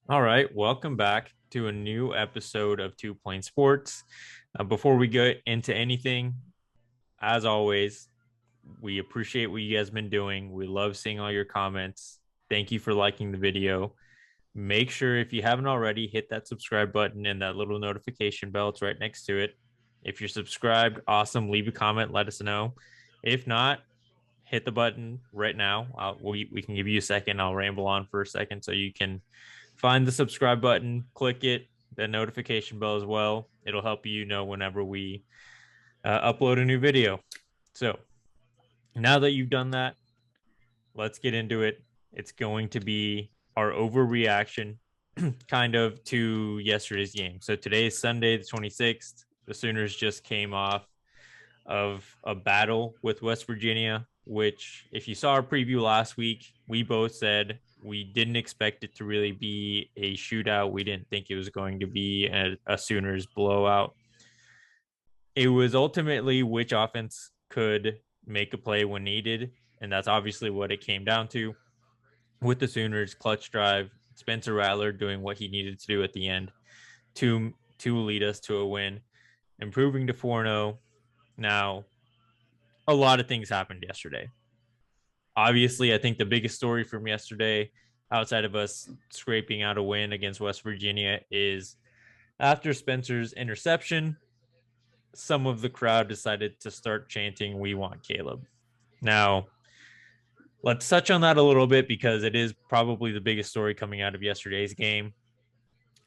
All right, welcome back to a new episode of Two Point Sports. Before we get into anything, as always, we appreciate what you guys been doing. We love seeing all your comments. Thank you for liking the video. Make sure if you haven't already, hit that subscribe button and that little notification bell. It's right next to it. If you're subscribed, awesome. Leave a comment, let us know. If not, hit the button right now. We can give you a second. I'll ramble on for a second so you can find the subscribe button, click it, the notification bell as well. It'll help you know whenever we upload a new video. So now that you've done that, let's get into it. It's going to be our overreaction kind of to yesterday's game. So today is Sunday, the 26th. The Sooners just came off of a battle with West Virginia, which, if you saw our preview last week, we both said we didn't expect it to really be a shootout. We didn't think it was going to be a Sooners blowout. It was ultimately which offense could make a play when needed. And that's obviously what it came down to with the Sooners clutch drive, Spencer Rattler doing what he needed to do at the end to lead us to a win, improving to 4-0. Now, a lot of things happened yesterday. Obviously, I think the biggest story from yesterday, outside of us scraping out a win against West Virginia, is after Spencer's interception, some of the crowd decided to start chanting, "We want Caleb." Now, let's touch on that a little bit because it is probably the biggest story coming out of yesterday's game.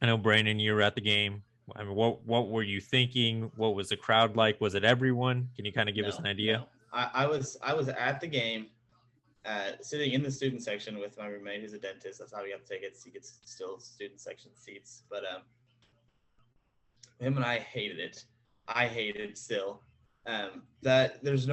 I know, Brandon, you were at the game. I mean, what were you thinking? What was the crowd like? Was it everyone? Can you kind of give us No, an idea? no. I was at the game, sitting in the student section with my roommate, who's a dentist. That's how we got tickets. He gets still student section seats. But him and I hated it. I hated it still. That there's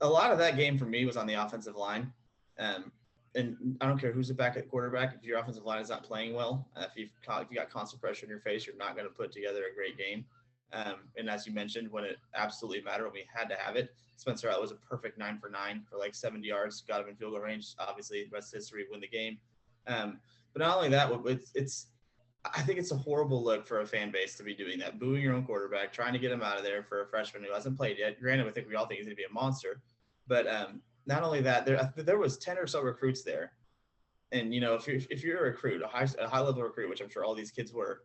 a lot of that game for me was on the offensive line. Um, and I don't care who's the back at quarterback. If your offensive line is not playing well, if you got constant pressure in your face, you're not going to put together a great game. And as you mentioned, when it absolutely mattered, when we had to have it, Spencer Rattler was a perfect 9 for 9 for like 70 yards, got him in field goal range. Obviously, the rest of history, win the game. But not only that, it's I think it's a horrible look for a fan base to be doing that, booing your own quarterback, trying to get him out of there for a freshman who hasn't played yet. Granted, I think we all think he's going to be a monster, but not only that, there was 10 or so recruits there, and if you're a recruit, a high level recruit, which I'm sure all these kids were,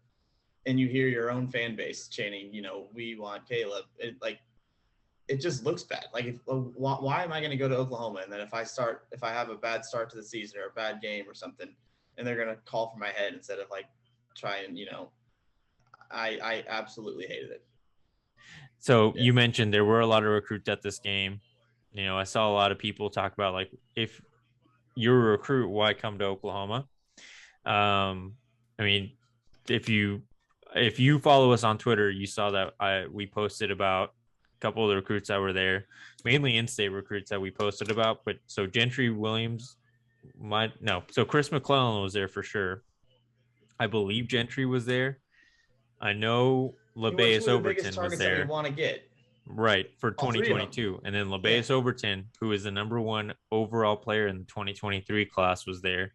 and you hear your own fan base chanting, we want Caleb, it just looks bad. Like, why am I going to go to Oklahoma, and then if I have a bad start to the season or a bad game or something, and they're going to call for my head instead of like try and I absolutely hated it. So Yeah. you mentioned there were a lot of recruits at this game. I saw a lot of people talk about, like, if you're a recruit, why come to Oklahoma? I mean, if you if you follow us on Twitter, you saw that we posted about a couple of the recruits that were there, mainly in-state recruits that we posted about. But so Gentry Williams might no, so Chris McClellan was there for sure. I believe Gentry was there. I know Who were two LeBeus of the biggest Overton was targets that we there. want to get? Right, for All three of them. 2022. And then Yeah. LeBeus Overton, who is the number one overall player in the 2023 class, was there.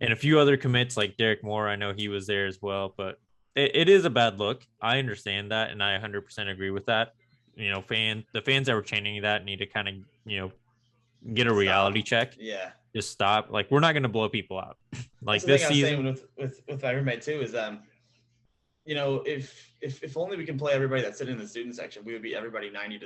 And a few other commits like Derek Moore, I know he was there as well. But it is a bad look. I understand that, and I 100% agree with that. The fans that were chanting that need to kind of, get a reality Stop. check. Yeah. Just stop. Like, we're not going to blow people out. That's Like, the thing this I was saying season, with my roommate too is if only we can play everybody that's sitting in the student section, we would beat everybody 90-0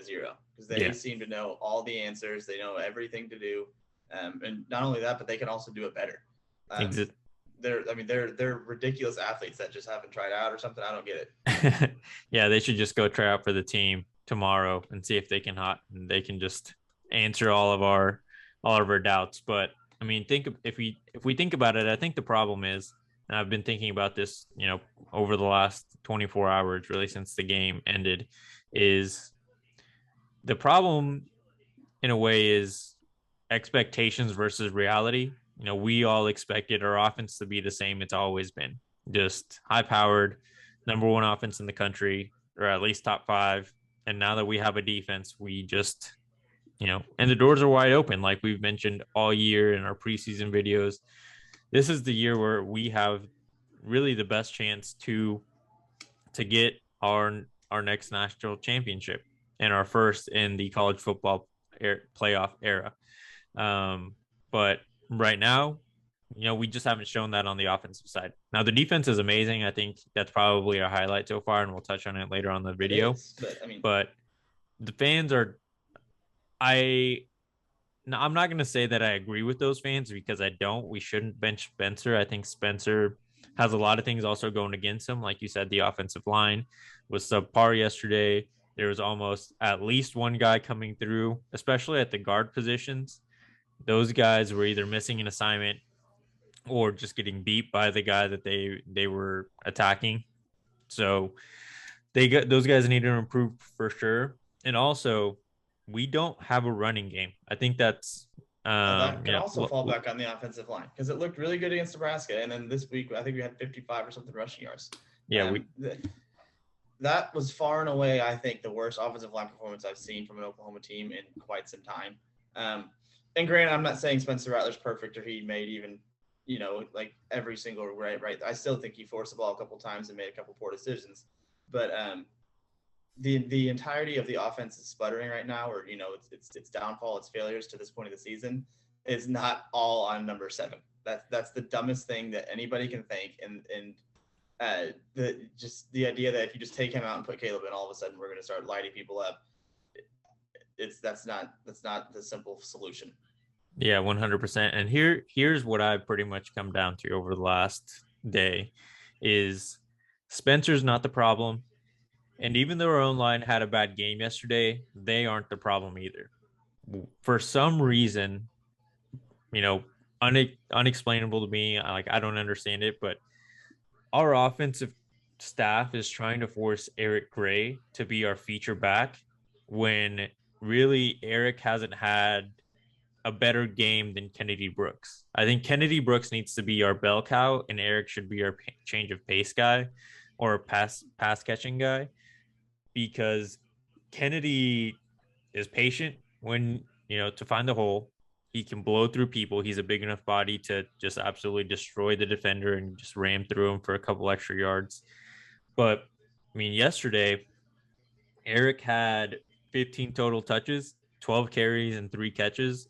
because they yeah, seem to know all the answers. They know everything to do, and not only that, but they can also do it better. Um, exist. they're ridiculous athletes that just haven't tried out or something. I don't get it. Yeah, they should just go try out for the team tomorrow and see if they can just answer all of our doubts. But I mean, think if we think about it, I think the problem is, and I've been thinking about this, over the last 24 hours, really since the game ended, is the problem in a way is expectations versus reality. We all expected our offense to be the same it's always been, just high powered, number one offense in the country, or at least top five. And now that we have a defense, we just, and the doors are wide open, like we've mentioned all year in our preseason videos. this is the year where we have really the best chance to get our next national championship and our first in the college football playoff era. But right now, we just haven't shown that on the offensive side. Now the defense is amazing. I think that's probably a highlight so far, and we'll touch on it later on the It video. is, but I mean, But the fans are I no, I'm not going to say that I agree with those fans because I don't. We shouldn't bench Spencer. I think Spencer has a lot of things also going against him. Like you said, the offensive line was subpar yesterday. There was almost at least one guy coming through, especially at the guard positions. Those guys were either missing an assignment or just getting beat by the guy that they were attacking. So those guys need to improve for sure. And also, we don't have a running game. I think that's that can also fall back on the offensive line because it looked really good against Nebraska, and then this week I think we had 55 or something rushing yards. Yeah, that was far and away, I think, the worst offensive line performance I've seen from an Oklahoma team in quite some time. And granted, I'm not saying Spencer Rattler's perfect or he made even, like every single right. I still think he forced the ball a couple times and made a couple poor decisions. But the entirety of the offense is sputtering right now, or its downfall, its failures to this point of the season is not all on number 7. That's the dumbest thing that anybody can think, and the idea that if you just take him out and put Caleb in, all of a sudden we're going to start lighting people up. That's not the simple solution. Yeah, 100%. And here's what I've pretty much come down to over the last day is Spencer's not the problem. And even though our own line had a bad game yesterday, they aren't the problem either. For some reason, unexplainable to me, like I don't understand it, but our offensive staff is trying to force Eric Gray to be our feature back when really Eric hasn't had a better game than Kennedy Brooks. I think Kennedy Brooks needs to be our bell cow, and Eric should be our change of pace guy or pass catching guy, because Kennedy is patient when to find the hole. He can blow through people. He's a big enough body to just absolutely destroy the defender and just ram through him for a couple extra yards. But I mean, yesterday, Eric had 15 total touches, 12 carries, and 3 catches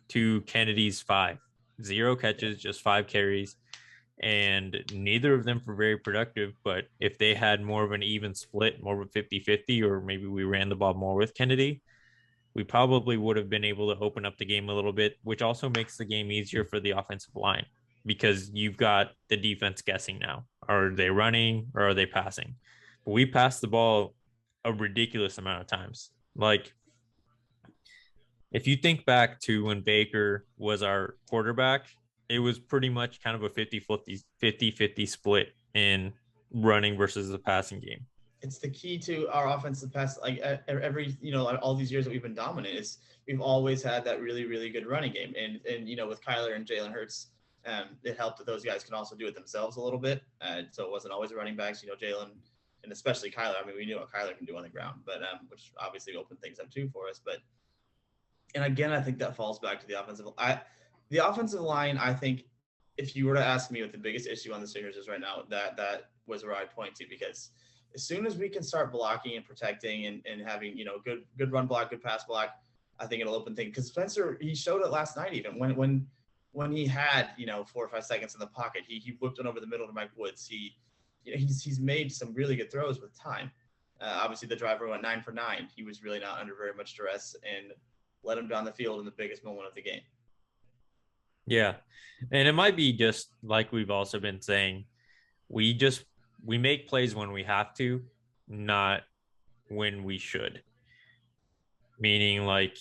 to Kennedy's 5. 0 catches, just 5 carries. And neither of them were very productive. But if they had more of an even split, more of a 50-50, or maybe we ran the ball more with Kennedy, we probably would have been able to open up the game a little bit, which also makes the game easier for the offensive line because you've got the defense guessing now. Are they running or are they passing? But we passed the ball a ridiculous amount of times. Like, if you think back to when Baker was our quarterback, it was pretty much kind of a 50-50 split in running versus the passing game. It's the key to our offensive pass. Like every, all these years that we've been dominant, is we've always had that really, really good running game. And with Kyler and Jalen Hurts, it helped that those guys can also do it themselves a little bit. So it wasn't always the running backs, Jalen and especially Kyler. I mean, we knew what Kyler can do on the ground, but which obviously opened things up too for us. But and again, I think that falls back to the offensive. The offensive line, I think, if you were to ask me what the biggest issue on the Sooners is right now, that was where I'd point to, because as soon as we can start blocking and protecting and having, good run block, good pass block, I think it'll open things. Because Spencer, he showed it last night even when he had, 4 or 5 seconds in the pocket, he whipped it over the middle to Mike Woods. He's made some really good throws with time. Obviously, the driver went 9 for 9. He was really not under very much duress and let him down the field in the biggest moment of the game. Yeah. And it might be just like we've also been saying, we make plays when we have to, not when we should. Meaning, like,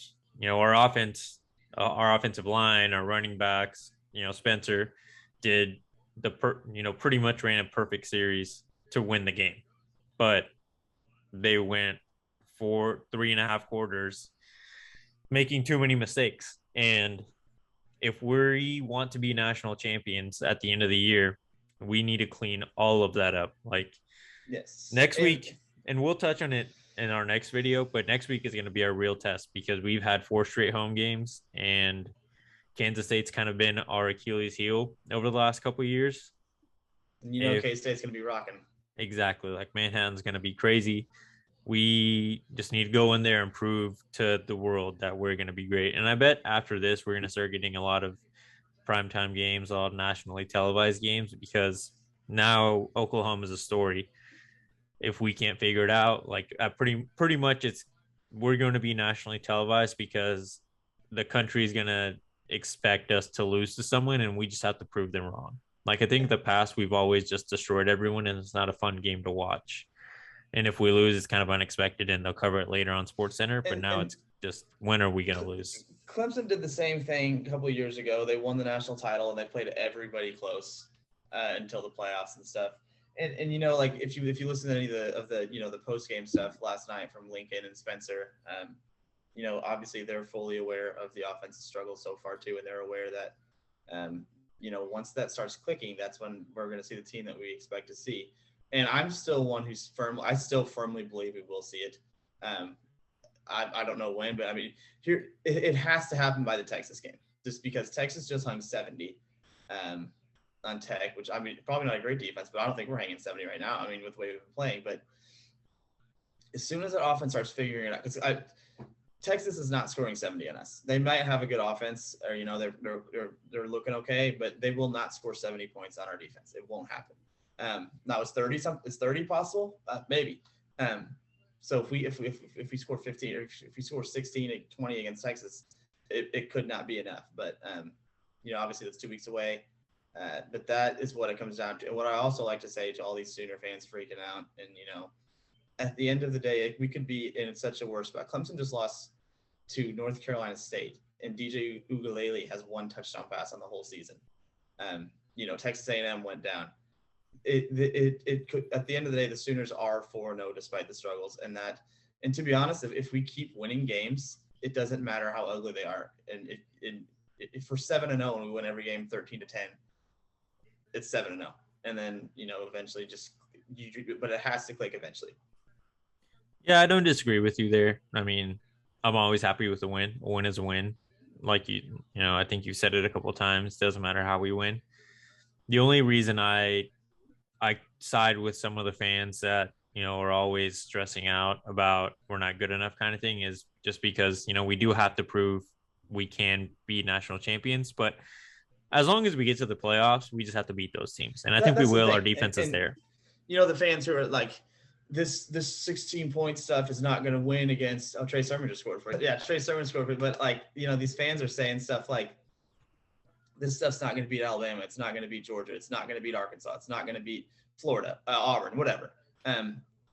our offensive line, our running backs, Spencer did pretty much ran a perfect series to win the game. But they went for 3.5 quarters making too many mistakes. And if we want to be national champions at the end of the year, we need to clean all of that up. Like, yes, next week, and we'll touch on it in our next video, but next week is going to be our real test because we've had 4 straight home games, and Kansas State's kind of been our Achilles heel over the last couple of years. And If K-State's going to be rocking. exactly, like Manhattan's going to be crazy. We just need to go in there and prove to the world that we're going to be great. And I bet after this, we're going to start getting a lot of primetime games, a lot of nationally televised games, because now Oklahoma is a story. If we can't figure it out, like pretty much it's we're going to be nationally televised because the country is going to expect us to lose to someone, and we just have to prove them wrong. Like I think Yeah. in the past we've always just destroyed everyone, and it's not a fun game to watch. And if we lose, it's kind of unexpected, and they'll cover it later on Sports Center. But now And it's just when are we going to lose? Clemson did the same thing a couple of years ago. They won the national title and they played everybody close until the playoffs and stuff. And like if you listen to any of the the post game stuff last night from Lincoln and Spencer, obviously they're fully aware of the offensive struggles so far too, and they're aware that once that starts clicking, that's when we're going to see the team that we expect to see. And I'm still one who's I still firmly believe we will see it. Um, I don't know when, but I mean, here it has to happen by the Texas game, just because Texas just hung 70 on Tech, which I mean, probably not a great defense, but I don't think we're hanging 70 right now. I mean, with the way we've been playing, but as soon as that offense starts figuring it out, because Texas is not scoring 70 on us. They might have a good offense, or they're looking okay, but they will not score 70 points on our defense. It won't happen. Now is 30 something? Is 30 possible? Maybe. So if we score 15 or if we score 16 and 20 against Texas, it could not be enough. But obviously that's 2 weeks away. But that is what it comes down to. And what I also like to say to all these Sooner fans freaking out, and at the end of the day, we could be in such a worse spot. Clemson just lost to North Carolina State, and DJ Ugalele has 1 touchdown pass on the whole season. Texas A&M went down. It could, at the end of the day, the Sooners are 4-0 despite the struggles, and to be honest, if we keep winning games, it doesn't matter how ugly they are. And if we're 7-0 and we win every game 13-10, it's 7-0, and then eventually but it has to click eventually. Yeah, I don't disagree with you there. I mean, I'm always happy with a win. A win is a win. Like I think you said it a couple of times. Doesn't matter how we win. The only reason I side with some of the fans that are always stressing out about we're not good enough kind of thing is just because we do have to prove we can be national champions. But as long as we get to the playoffs, we just have to beat those teams, and I think we That's the will. thing. Our defense is there. The fans who are like, this 16-point stuff is not going to win against. Oh, Trey Sermon just scored for it. Yeah, Trey Sermon scored for it. But these fans are saying stuff like, this stuff's not going to beat Alabama. It's not going to beat Georgia. It's not going to beat Arkansas. It's not going to beat Florida, Auburn, whatever.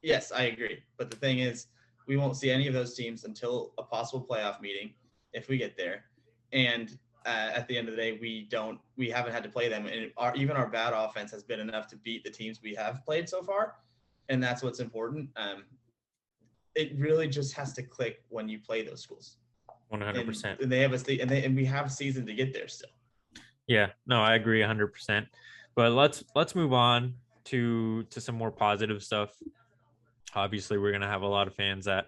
Yes, I agree. But the thing is, we won't see any of those teams until a possible playoff meeting if we get there. And at the end of the day, we haven't had to play them. And even our bad offense has been enough to beat the teams we have played so far. And that's what's important. It really just has to click when you play those schools. 100%. And they have and we have a season to get there still. Yeah, no, I agree 100%. But let's move on to some more positive stuff. Obviously, we're going to have a lot of fans that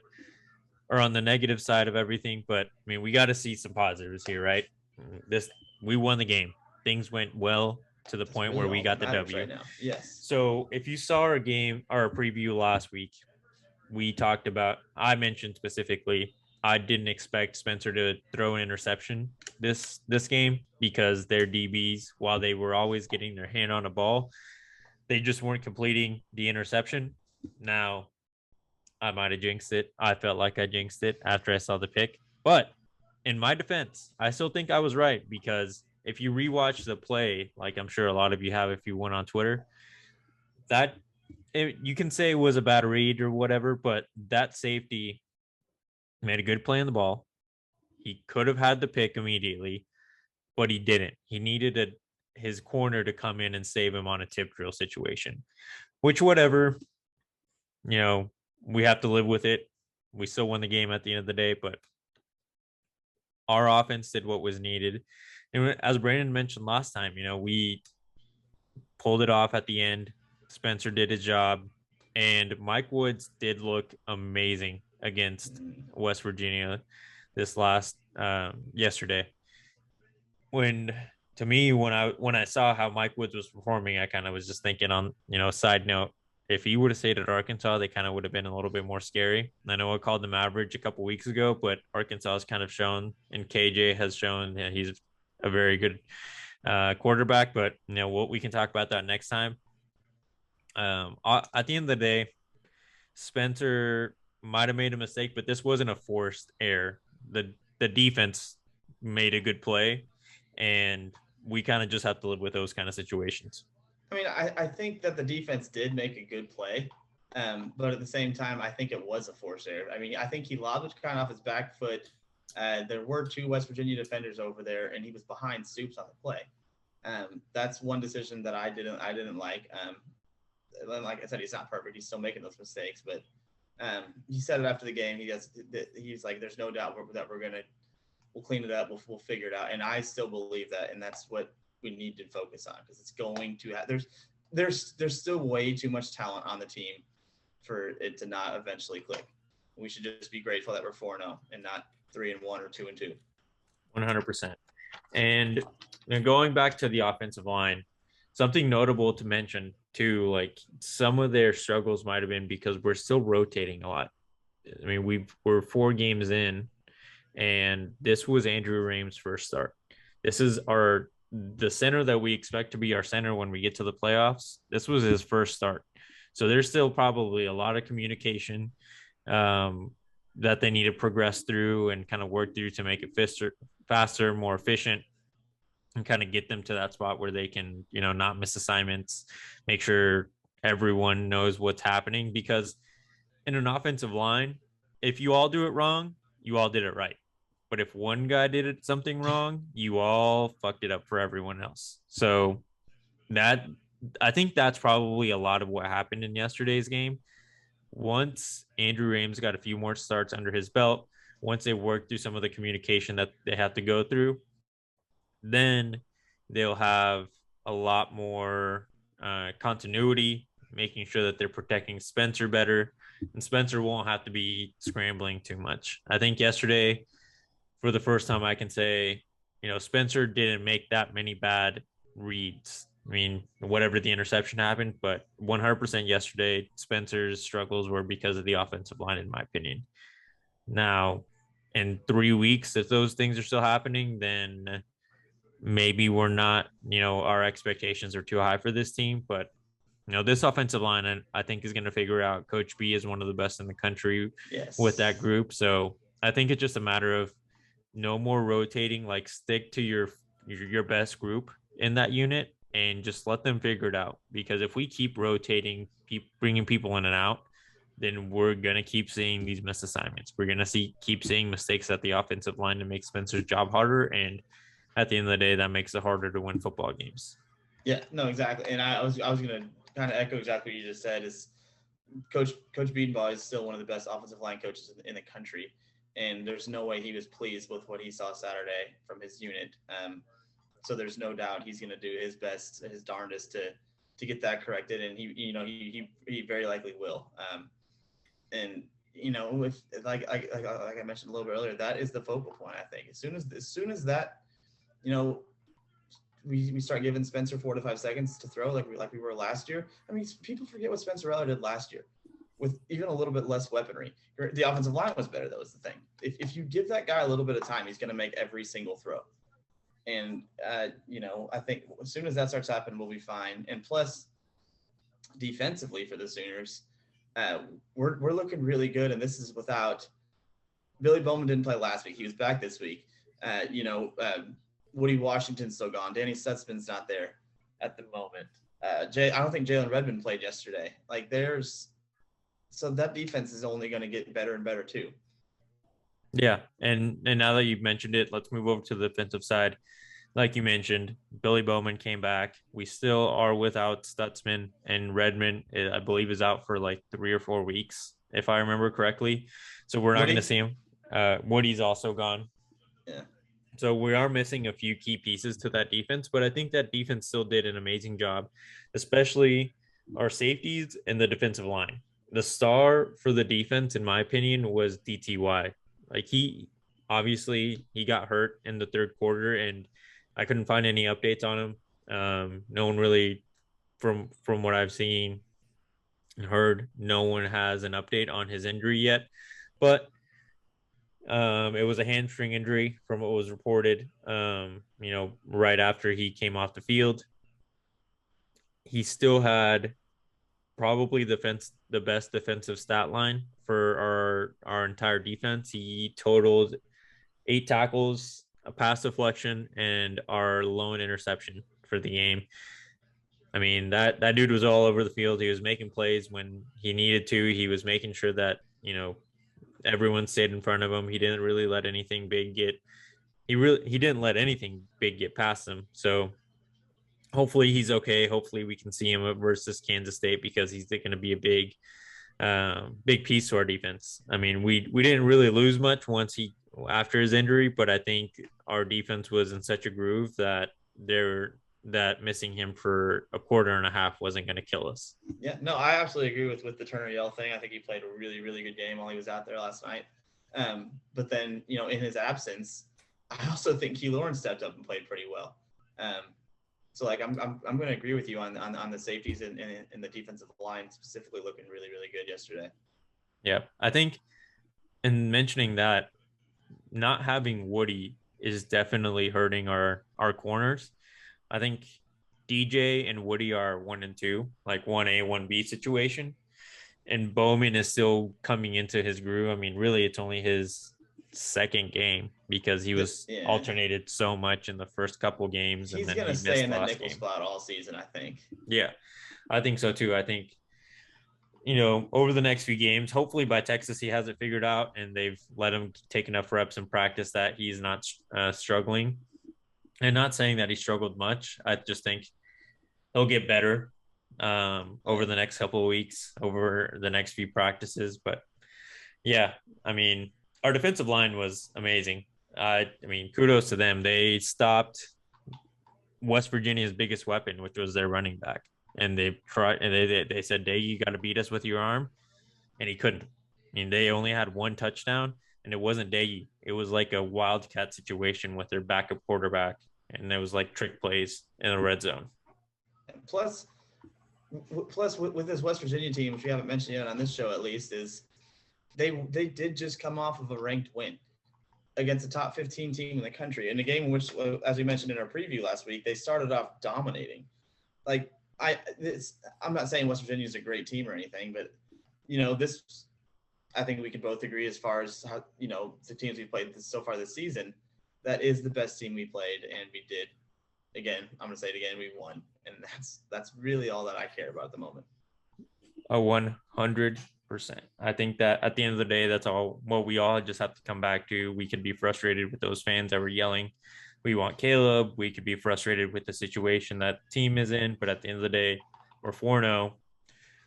are on the negative side of everything, but I mean, we got to see some positives here, right? We won the game. Things went well to the point where we got the W. Right now. Yes. So, if you saw our preview last week, I mentioned specifically I didn't expect Spencer to throw an interception this game because their DBs, while they were always getting their hand on a ball, they just weren't completing the interception. Now, I might have jinxed it. I felt like I jinxed it after I saw the pick. But in my defense, I still think I was right because if you rewatch the play, like I'm sure a lot of you have if you went on Twitter, you can say it was a bad read or whatever, but that safety made a good play on the ball. He could have had the pick immediately, but he didn't. He needed his corner to come in and save him on a tip drill situation, which whatever, we have to live with it. We still won the game at the end of the day, but our offense did what was needed. And as Brandon mentioned last time, we pulled it off at the end. Spencer did his job, and Mike Woods did look amazing against West Virginia this last yesterday. when to me when I saw how Mike Woods was performing, I kind of was just thinking on side note, if he would have stayed at Arkansas, they kind of would have been a little bit more scary. I know I called them average a couple weeks ago, but Arkansas has kind of shown, and KJ has shown that he's a very good quarterback. But what we can talk about that next time. At the end of the day, Spencer might have made a mistake, but this wasn't a forced error. The defense made a good play, and we kind of just have to live with those kind of situations. I mean, I think that the defense did make a good play, but at the same time, I think it was a forced error. I mean, I think he lobbed it kind of off his back foot. There were two West Virginia defenders over there, and he was behind Stoops on the play. That's one decision that I didn't like. Like I said, he's not perfect. He's still making those mistakes, but he said it after the game. He's like, "There's no doubt that we'll clean it up. We'll figure it out." And I still believe that, and that's what we need to focus on, because it's going to there's still way too much talent on the team for it to not eventually click. We should just be grateful that we're 4-0 and not 3-1 or 2-2. 100%. And then going back to the offensive line, something notable to mention too, like some of their struggles might have been because we're still rotating a lot. I mean, we're 4 games in, and this was Andrew Rame's first start. This is the center that we expect to be our center when we get to the playoffs. This was his first start. So there's still probably a lot of communication that they need to progress through and kind of work through to make it faster, more efficient, and kind of get them to that spot where they can, not miss assignments, make sure everyone knows what's happening. Because in an offensive line, if you all do it wrong, you all did it right. But if one guy did something wrong, you all fucked it up for everyone else. So I think that's probably a lot of what happened in yesterday's game. Once Andrew Rames got a few more starts under his belt, once they worked through some of the communication that they have to go through, then they'll have a lot more continuity, making sure that they're protecting Spencer better, and Spencer won't have to be scrambling too much. I think yesterday, for the first time, I can say, Spencer didn't make that many bad reads. I mean, whatever the interception happened, but 100% yesterday, Spencer's struggles were because of the offensive line, in my opinion. Now, in 3 weeks, if those things are still happening, then maybe we're not, our expectations are too high for this team. But, this offensive line, I think, is going to figure out. Coach B is one of the best in the country with that group. So I think it's just a matter of no more rotating, like stick to your best group in that unit and just let them figure it out. Because if we keep rotating, keep bringing people in and out, then we're going to keep seeing these missed assignments. We're going to keep seeing mistakes at the offensive line to make Spencer's job harder. And at the end of the day, that makes it harder to win football games. Yeah, no, exactly. And I was going to kind of echo exactly what you just said. Is Coach Bedenbaugh is still one of the best offensive line coaches in the country, and there's no way he was pleased with what he saw Saturday from his unit. So there's no doubt he's going to do his best, his darndest to get that corrected, and he very likely will. And if like I mentioned a little bit earlier, that is the focal point. I think as soon as that, we start giving Spencer 4 to 5 seconds to throw like we were last year. I mean, people forget what Spencer Rattler did last year with even a little bit less weaponry. The offensive line was better. That was the thing. If you give that guy a little bit of time, he's going to make every single throw. And, I think as soon as that starts happening, we'll be fine. And plus, defensively for the Sooners, we're looking really good. And this is without – Billy Bowman didn't play last week. He was back this week. Woody Washington's still gone. Danny Stutzman's not there at the moment. I don't think Jalen Redmond played yesterday. So that defense is only going to get better and better too. Yeah, and now that you've mentioned it, let's move over to the defensive side. Like you mentioned, Billy Bowman came back. We still are without Stutzman, and Redmond, I believe, is out for like 3 or 4 weeks, if I remember correctly. So we're not going to see him. Woody's also gone. Yeah. So we are missing a few key pieces to that defense, but I think that defense still did an amazing job, especially our safeties and the defensive line. The star for the defense, in my opinion, was DTY. Like he got hurt in the third quarter, and I couldn't find any updates on him. No one really, from what I've seen and heard, no one has an update on his injury yet. But it was a hamstring injury from what was reported. Right after he came off the field, he still had probably the best defensive stat line for our entire defense. He totaled 8 tackles, a pass deflection, and our lone interception for the game. I mean, that dude was all over the field. He was making plays when he needed to. He was making sure that, everyone stayed in front of him. He didn't really let anything big get he didn't let anything big get past him. So hopefully he's okay. Hopefully we can see him versus Kansas State because he's going to be a big piece to our defense. I mean, we didn't really lose much once he after his injury, but I think our defense was in such a groove that missing him for a quarter and a half wasn't going to kill us. Yeah, no, I absolutely agree with the Turner Yell thing. I think he played a really, really good game while he was out there last night. But then, in his absence, I also think Key Lawrence stepped up and played pretty well. So like I'm going to agree with you on the safeties and the defensive line specifically looking really, really good yesterday. Yeah, I think in mentioning that, not having Woody is definitely hurting our corners. I think DJ and Woody are 1 and 2, like 1A, 1B situation. And Bowman is still coming into his groove. I mean, really, it's only his second game because he was alternated so much in the first couple games. He's and then going to he stay in the that nickel game. spot all season, I think. Yeah, I think so too. I think, over the next few games, hopefully by Texas, he has it figured out and they've let him take enough reps in practice that he's not struggling. And not saying that he struggled much. I just think he'll get better over the next couple of weeks, over the next few practices. But yeah, I mean, our defensive line was amazing. I mean, kudos to them. They stopped West Virginia's biggest weapon, which was their running back. And they tried, and they said, "Day, you got to beat us with your arm," and he couldn't. I mean, they only had one touchdown, and it wasn't Day. It was like a wildcat situation with their backup quarterback, and it was like trick plays in the red zone. Plus, with this West Virginia team, which we haven't mentioned yet on this show at least, is they did just come off of a ranked win against a top 15 team in the country in a game in which, as we mentioned in our preview last week, they started off dominating. Like I'm not saying West Virginia is a great team or anything, but this, I think we can both agree as far as how, the teams we played so far this season, that is the best team we played, and we did. Again, I'm going to say it again, we won, and that's really all that I care about at the moment. 100%. I think that at the end of the day, that's all what we all just have to come back to. We could be frustrated with those fans that were yelling, "We want Caleb." We could be frustrated with the situation that the team is in, but at the end of the day, we're 4-0.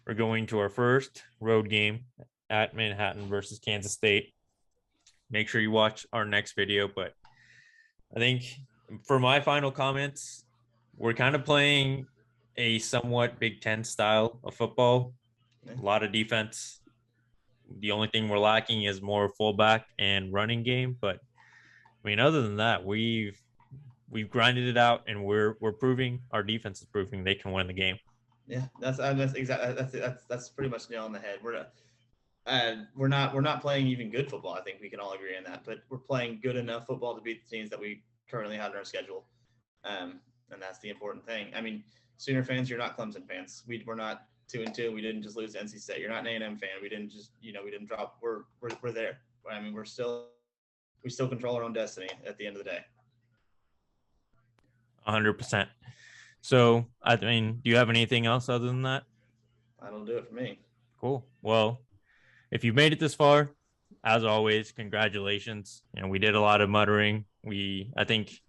We're going to our first road game at Manhattan versus Kansas State. Make sure you watch our next video. But I think for my final comments, we're kind of playing a somewhat Big Ten style of football. A lot of defense. The only thing we're lacking is more fullback and running game. But I mean, other than that, we've grinded it out, and we're proving, our defense is proving they can win the game. Yeah, that's exactly that's pretty much nail on the head. We're not playing even good football. I think we can all agree on that. But we're playing good enough football to beat the teams that we currently have in our schedule, and that's the important thing. I mean, Sooner fans, you're not Clemson fans. We're not 2-2. We didn't just lose to NC State. You're not an A&M fan. We didn't just we didn't drop. We're there. I mean, we still control our own destiny at the end of the day. 100%. So, I mean, do you have anything else other than that? That'll do it for me. Cool. Well, if you've made it this far, as always, congratulations. We did a lot of muttering. I think,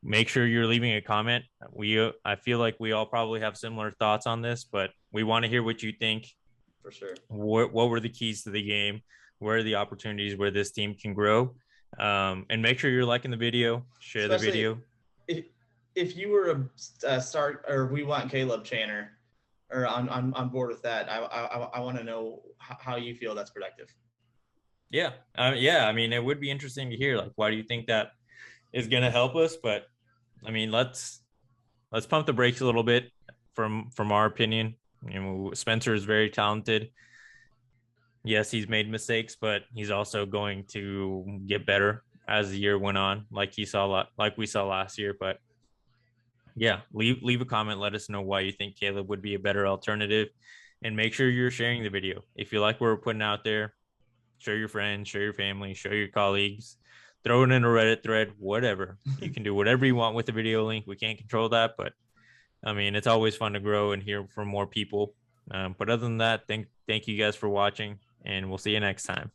make sure you're leaving a comment. I feel like we all probably have similar thoughts on this, but we want to hear what you think. For sure. What were the keys to the game? Where are the opportunities where this team can grow? And make sure you're liking the video, share the video. If you were a start or we want Caleb Channer or on board with that, I want to know how you feel that's productive. Yeah. I mean, it would be interesting to hear, like, why do you think that is going to help us. But I mean, let's pump the brakes a little bit from our opinion. You know, Spencer is very talented. Yes, he's made mistakes, but he's also going to get better as the year went on, like we saw last year. But yeah, leave a comment. Let us know why you think Caleb would be a better alternative, and make sure you're sharing the video. If you like what we're putting out there, show your friends, show your family, show your colleagues, throw it in a Reddit thread, whatever. You can do whatever you want with the video link. We can't control that, but I mean, it's always fun to grow and hear from more people. But other than that, thank you guys for watching, and we'll see you next time.